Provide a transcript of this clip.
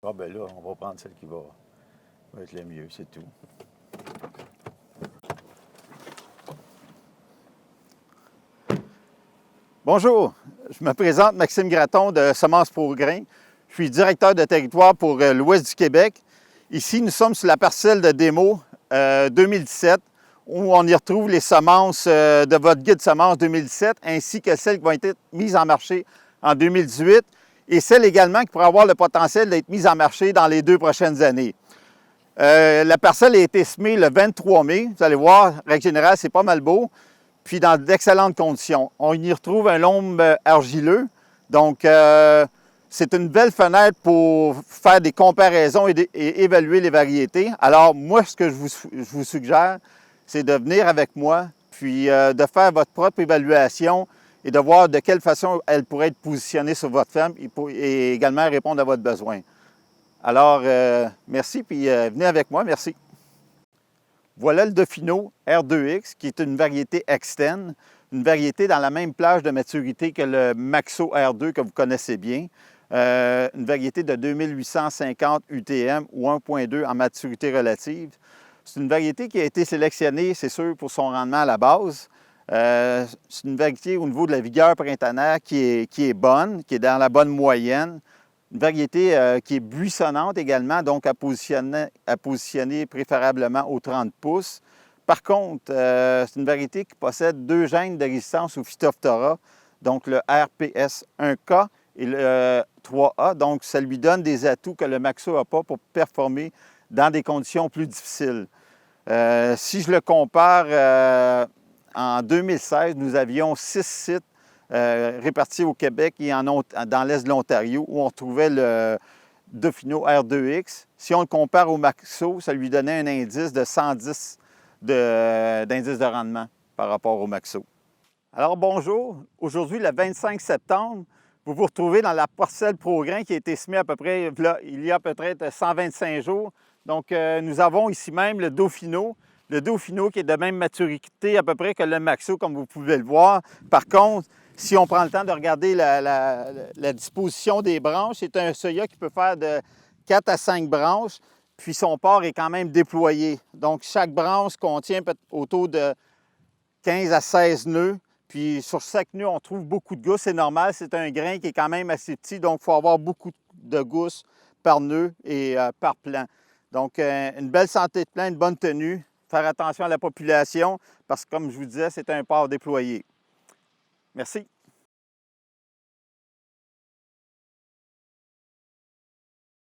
Ah ben là, on va prendre celle qui va être le mieux, c'est tout. Bonjour, je me présente Maxime Gratton de Semences pour Grains. Je suis directeur de territoire pour l'Ouest du Québec. Ici, nous sommes sur la parcelle de démo 2017 où on y retrouve les semences de votre guide semences 2017 ainsi que celles qui vont être mises en marché en 2018 et celles également qui pourraient avoir le potentiel d'être mises en marché dans les 2 prochaines années. La parcelle a été semée le 23 mai. Vous allez voir, en règle générale, c'est pas mal beau. Puis dans d'excellentes conditions. On y retrouve un lombe argileux. Donc, c'est une belle fenêtre pour faire des comparaisons et évaluer les variétés. Alors, moi, ce que je vous suggère, c'est de venir avec moi, puis de faire votre propre évaluation et de voir de quelle façon elle pourrait être positionnée sur votre ferme et également répondre à votre besoin. Alors, merci, puis venez avec moi, merci. Voilà le Dauphino R2X, qui est une variété Xtend, une variété dans la même plage de maturité que le Maxo R2 que vous connaissez bien. Une variété de 2850 UTM ou 1.2 en maturité relative. C'est une variété qui a été sélectionnée, c'est sûr, pour son rendement à la base. C'est une variété au niveau de la vigueur printanière qui est bonne, qui est dans la bonne moyenne. Une variété qui est buissonnante également, donc à positionner préférablement aux 30 pouces. Par contre, c'est une variété qui possède 2 gènes de résistance au Phytophthora, donc le RPS1K et le 3A. Donc, ça lui donne des atouts que le Maxo n'a pas pour performer dans des conditions plus difficiles. Si je le compare, en 2016, nous avions 6 sites répartis au Québec et dans l'est de l'Ontario, où on trouvait le Dauphino R2X. Si on le compare au Maxo, ça lui donnait un indice de 110 d'indice de rendement par rapport au Maxo. Alors bonjour, aujourd'hui le 25 septembre, vous vous retrouvez dans la parcelle ProGrain qui a été semée à peu près, il y a peut-être 125 jours. Donc nous avons ici même le Dauphino qui est de même maturité à peu près que le Maxo, comme vous pouvez le voir. Par contre, si on prend le temps de regarder la disposition des branches, c'est un Soya qui peut faire de 4 à 5 branches, puis son port est quand même déployé. Donc, chaque branche contient autour de 15 à 16 nœuds, puis sur chaque nœud, on trouve beaucoup de gousses. C'est normal, c'est un grain qui est quand même assez petit, donc il faut avoir beaucoup de gousses par nœud et par plant. Donc, une belle santé de plant, une bonne tenue. Faire attention à la population, parce que comme je vous disais, c'est un port déployé. Merci.